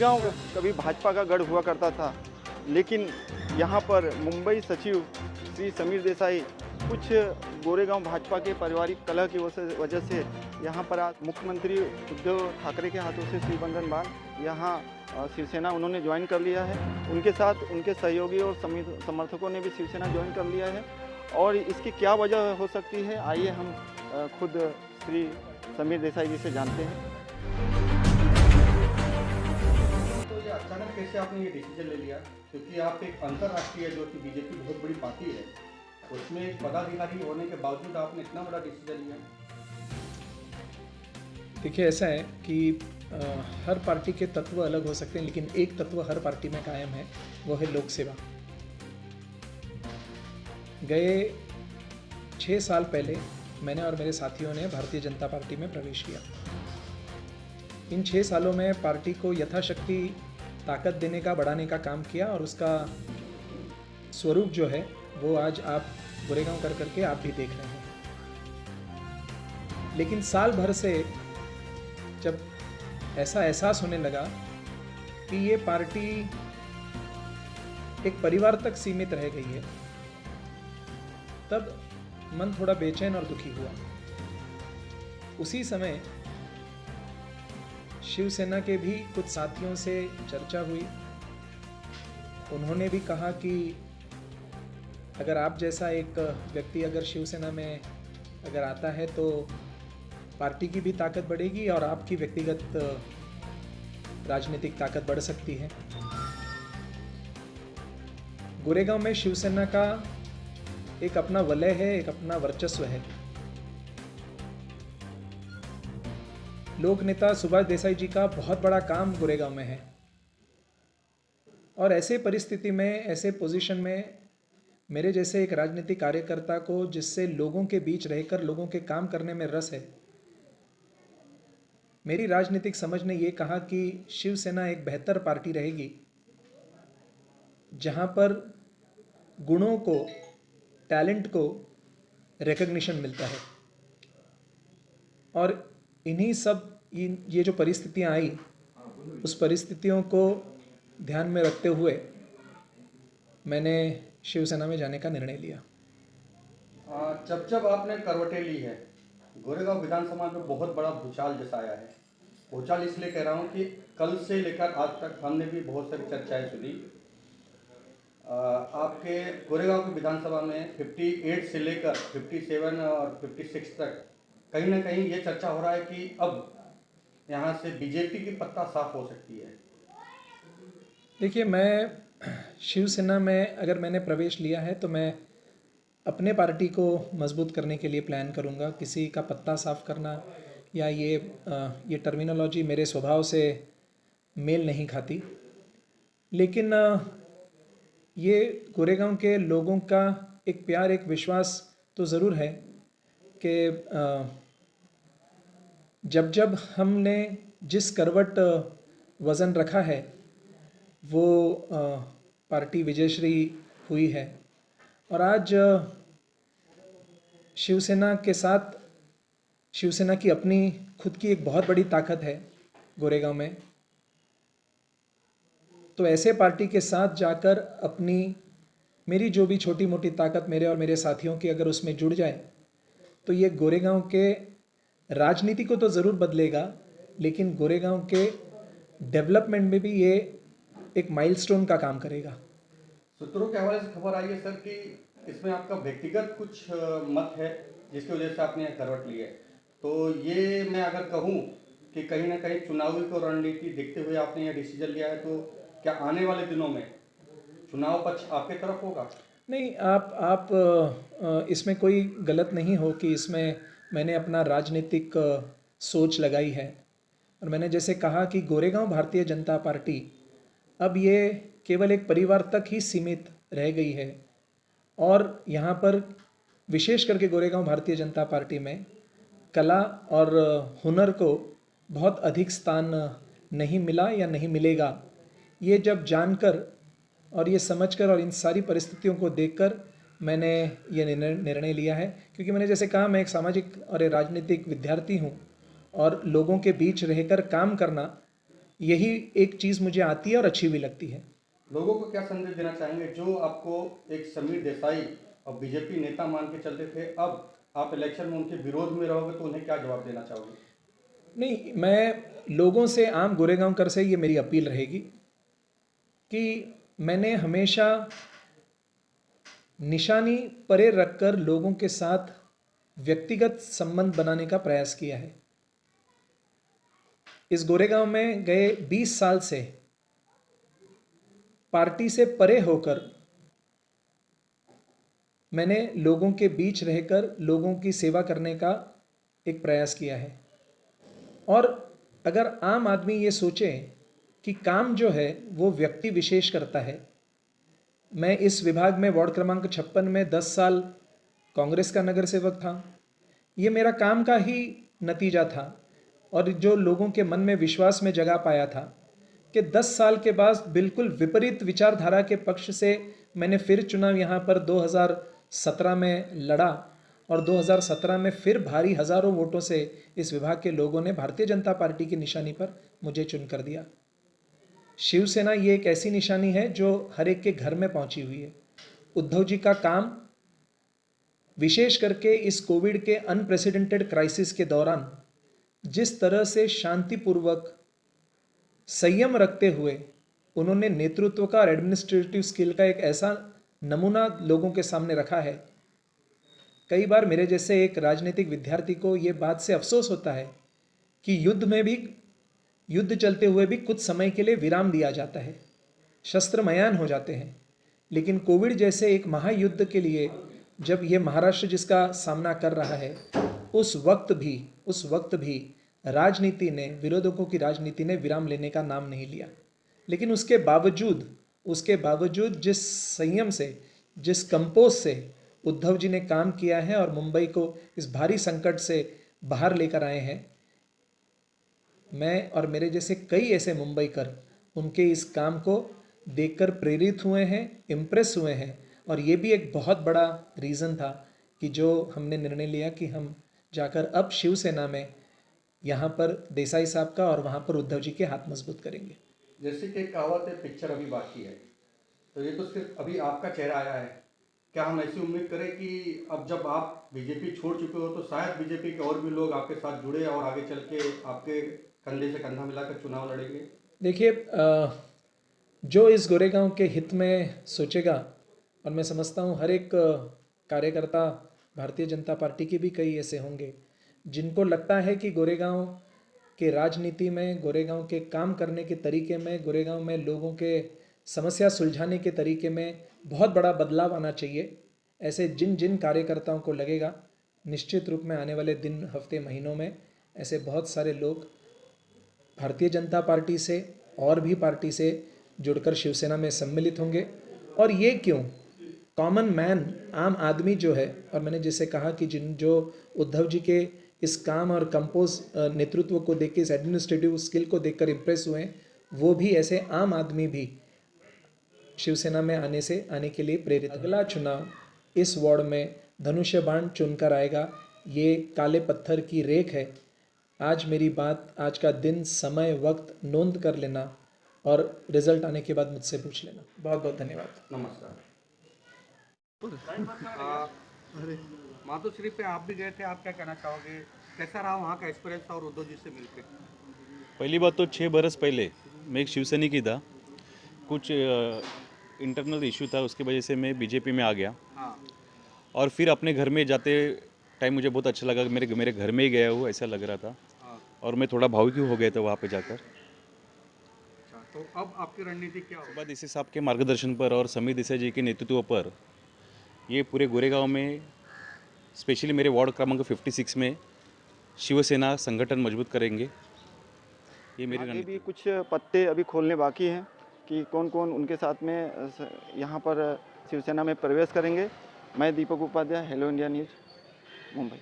गोरेगांव कभी भाजपा का गढ़ हुआ करता था, लेकिन यहाँ पर मुंबई सचिव श्री समीर देसाई कुछ गोरेगांव भाजपा के पारिवारिक कलह की वजह से यहाँ पर आज मुख्यमंत्री उद्धव ठाकरे के हाथों से श्रीबंधन बांध यहाँ शिवसेना उन्होंने ज्वाइन कर लिया है। उनके साथ उनके सहयोगी और समर्थकों ने भी शिवसेना ज्वाइन कर लिया है। और इसकी क्या वजह हो सकती है, आइए हम खुद श्री समीर देसाई जी से जानते हैं। तो ये अचानक कैसे आपने ये डिसीजन ले लिया, क्योंकि आप एक अंतर्राष्ट्रीय जो कि बीजेपी बहुत बड़ी पार्टी है, उसमें एक पदाधिकारी होने के बावजूद आपने इतना बड़ा डिसीजन लिया? देखिए, ऐसा है कि हर पार्टी के तत्व अलग हो सकते हैं, लेकिन एक तत्व हर पार्टी में कायम है, वो है लोक सेवा। गए 6 साल पहले मैंने और मेरे साथियों ने भारतीय जनता पार्टी में प्रवेश किया। इन 6 सालों में पार्टी को यथाशक्ति ताकत देने का, बढ़ाने का काम किया और उसका स्वरूप जो है वो आज आप गोरेगांव कर करके आप भी देख रहे हैं। लेकिन साल भर से जब ऐसा एहसास होने लगा कि ये पार्टी एक परिवार तक सीमित रह गई है, तब मन थोड़ा बेचैन और दुखी हुआ। उसी समय शिवसेना के भी कुछ साथियों से चर्चा हुई। उन्होंने भी कहा कि अगर आप जैसा एक व्यक्ति अगर शिवसेना में अगर आता है तो पार्टी की भी ताकत बढ़ेगी और आपकी व्यक्तिगत राजनीतिक ताकत बढ़ सकती है। गोरेगांव में शिवसेना का एक अपना वलय है, एक अपना वर्चस्व है। लोक नेता सुभाष देसाई जी का बहुत बड़ा काम गोरेगांव में है और ऐसे परिस्थिति में, ऐसे पोजीशन में मेरे जैसे एक राजनीतिक कार्यकर्ता को, जिससे लोगों के बीच रहकर लोगों के काम करने में रस है, मेरी राजनीतिक समझ ने ये कहा कि शिवसेना एक बेहतर पार्टी रहेगी जहां पर गुणों को, टैलेंट को रिकॉग्निशन मिलता है। और इन्हीं सब ये जो परिस्थितियां आई, उस परिस्थितियों को ध्यान में रखते हुए मैंने शिवसेना में जाने का निर्णय लिया। जब आपने करवटें ली है, गोरेगांव विधानसभा में बहुत बड़ा भूचाल जैसा आया है। भूचाल इसलिए कह रहा हूँ कि कल से लेकर आज तक हमने भी बहुत सारी चर्चाएं सुनी। आपके गोरेगांव की विधानसभा में 58 से लेकर 57 और 56 तक कहीं ना कहीं ये चर्चा हो रहा है कि अब यहाँ से बीजेपी की पत्ता साफ हो सकती है। देखिए, मैं शिवसेना में अगर मैंने प्रवेश लिया है तो मैं अपने पार्टी को मजबूत करने के लिए प्लान करूंगा। किसी का पत्ता साफ करना या ये टर्मिनोलॉजी मेरे स्वभाव से मेल नहीं खाती। लेकिन ये गोरेगांव के लोगों का एक प्यार, एक विश्वास तो ज़रूर है कि जब हमने जिस करवट वज़न रखा है वो पार्टी विजयश्री हुई है। और आज शिवसेना के साथ, शिवसेना की अपनी खुद की एक बहुत बड़ी ताकत है गोरेगांव में। तो ऐसे पार्टी के साथ जाकर मेरी जो भी छोटी मोटी ताकत मेरे और मेरे साथियों की अगर उसमें जुड़ जाए तो ये गोरेगांव के राजनीति को तो ज़रूर बदलेगा, लेकिन गोरेगांव के डेवलपमेंट में भी ये एक माइलस्टोन का काम करेगा। सूत्रों के हवाले से खबर आई है सर कि इसमें आपका व्यक्तिगत कुछ मत है जिसकी वजह से आपने करवट ली है। तो ये मैं अगर कहूँ कि कहीं ना कहीं चुनावी को रणनीति देखते हुए आपने यह डिसीजन लिया है, तो क्या आने वाले दिनों में चुनाव पक्ष आपके तरफ होगा? नहीं, आप इसमें कोई गलत नहीं हो कि इसमें मैंने अपना राजनीतिक सोच लगाई है। और मैंने जैसे कहा कि गोरेगांव भारतीय जनता पार्टी अब ये केवल एक परिवार तक ही सीमित रह गई है और यहाँ पर विशेष करके गोरेगांव भारतीय जनता पार्टी में कला और हुनर को बहुत अधिक स्थान नहीं मिला या नहीं मिलेगा। ये जब जानकर और ये समझकर और इन सारी परिस्थितियों को देखकर मैंने ये निर्णय लिया है, क्योंकि मैंने जैसे कहा, मैं एक सामाजिक और एक राजनीतिक विद्यार्थी हूँ और लोगों के बीच रहकर काम करना यही एक चीज़ मुझे आती है और अच्छी भी लगती है। लोगों को क्या संदेश देना चाहेंगे जो आपको एक समीर देसाई और बीजेपी नेता मान के चलते थे, अब आप इलेक्शन में उनके विरोध में रहोगे तो उन्हें क्या जवाब देना चाहोगे? नहीं, मैं लोगों से, आम गोरेगांवकर से ये मेरी अपील रहेगी कि मैंने हमेशा निशानी परे रखकर लोगों के साथ व्यक्तिगत संबंध बनाने का प्रयास किया है। इस गोरेगांव में गए 20 साल से पार्टी से परे होकर मैंने लोगों के बीच रहकर लोगों की सेवा करने का एक प्रयास किया है। और अगर आम आदमी ये सोचे कि काम जो है वो व्यक्ति विशेष करता है, मैं इस विभाग में वार्ड क्रमांक 56 में 10 साल कांग्रेस का नगर सेवक था। ये मेरा काम का ही नतीजा था और जो लोगों के मन में विश्वास में जगा पाया था कि 10 साल के बाद बिल्कुल विपरीत विचारधारा के पक्ष से मैंने फिर चुनाव यहाँ पर 2017 में लड़ा और 2017 में फिर भारी हज़ारों वोटों से इस विभाग के लोगों ने भारतीय जनता पार्टी की निशानी पर मुझे चुन कर दिया। शिवसेना ये एक ऐसी निशानी है जो हर एक के घर में पहुंची हुई है। उद्धव जी का काम विशेष करके इस कोविड के अनप्रेसिडेंटेड क्राइसिस के दौरान जिस तरह से शांतिपूर्वक संयम रखते हुए उन्होंने नेतृत्व का और एडमिनिस्ट्रेटिव स्किल का एक ऐसा नमूना लोगों के सामने रखा है। कई बार मेरे जैसे एक राजनीतिक विद्यार्थी को ये बात से अफसोस होता है कि युद्ध चलते हुए भी कुछ समय के लिए विराम दिया जाता है, शस्त्र मयान हो जाते हैं, लेकिन कोविड जैसे एक महायुद्ध के लिए जब ये महाराष्ट्र जिसका सामना कर रहा है, उस वक्त भी राजनीति ने, विरोधकों की राजनीति ने विराम लेने का नाम नहीं लिया। लेकिन उसके बावजूद जिस संयम से, जिस कंपोज से उद्धव जी ने काम किया है और मुंबई को इस भारी संकट से बाहर लेकर आए हैं, मैं और मेरे जैसे कई ऐसे मुंबईकर उनके इस काम को देखकर प्रेरित हुए हैं, इम्प्रेस हुए हैं। और ये भी एक बहुत बड़ा रीज़न था कि जो हमने निर्णय लिया कि हम जाकर अब शिवसेना में यहाँ पर देसाई साहब का और वहाँ पर उद्धव जी के हाथ मजबूत करेंगे। जैसे कि कहावत है, पिक्चर अभी बाकी है, तो ये तो सिर्फ अभी आपका चेहरा आया है। क्या हम ऐसी उम्मीद करें कि अब जब आप बीजेपी छोड़ चुके हो तो शायद बीजेपी के और भी लोग आपके साथ जुड़े और आगे चल के आपके कंधे से कंधा मिलाकर चुनाव लड़ेंगे? देखिए, जो इस गोरेगांव के हित में सोचेगा, और मैं समझता हूँ हर एक कार्यकर्ता भारतीय जनता पार्टी के भी कई ऐसे होंगे जिनको लगता है कि गोरेगांव के राजनीति में, गोरेगांव के काम करने के तरीके में, गोरेगांव में लोगों के समस्या सुलझाने के तरीके में बहुत बड़ा बदलाव आना चाहिए। ऐसे जिन जिन कार्यकर्ताओं को लगेगा, निश्चित रूप में आने वाले दिन, हफ्ते, महीनों में ऐसे बहुत सारे लोग भारतीय जनता पार्टी से और भी पार्टी से जुड़कर शिवसेना में सम्मिलित होंगे। और ये क्यों, कॉमन मैन, आम आदमी जो है, और मैंने जैसे कहा कि जो उद्धव जी के इस काम और कंपोज नेतृत्व को देख के, इस एडमिनिस्ट्रेटिव स्किल को देखकर इम्प्रेस हुए हैं, वो भी ऐसे आम आदमी भी शिवसेना में आने के लिए प्रेरित। अगला चुनाव इस वार्ड में धनुष्य बाण चुनकर आएगा। ये काले पत्थर की रेख है। आज मेरी बात, आज का दिन, समय, वक्त नोंद कर लेना और रिजल्ट आने के बाद मुझसे पूछ लेना। बहुत बहुत धन्यवाद। नमस्कार। मातोश्री पे आप भी गए थे, आप क्या कहना चाहोगे? कैसा रहा वहाँ का एक्सपीरियंस और उद्धव जी से मिलकर? पहली बात तो 6 बरस पहले मैं एक शिवसैनिक ही था। कुछ इंटरनल इशू था, उसकी वजह से मैं बीजेपी में आ गया। हाँ। और फिर अपने घर में जाते टाइम मुझे बहुत अच्छा लगा कि मेरे घर में ही गया हूँ, ऐसा लग रहा था। हाँ। और मैं थोड़ा भावुक हो गया था वहाँ पे जाकर। अच्छा, तो अब आपकी रणनीति क्या होगी? बाद इसी साहब के मार्गदर्शन पर और समीर देसाई जी के नेतृत्व पर ये पूरे गोरेगांव में, स्पेशली मेरे वार्ड क्रमांक 56 में शिवसेना संगठन मजबूत करेंगे। ये मेरी आगे रणनीति। भी कुछ पत्ते अभी खोलने बाकी हैं कि कौन कौन उनके साथ में यहाँ पर शिवसेना में प्रवेश करेंगे। मैं Deepak Upadhyay, hello India news, Mumbai.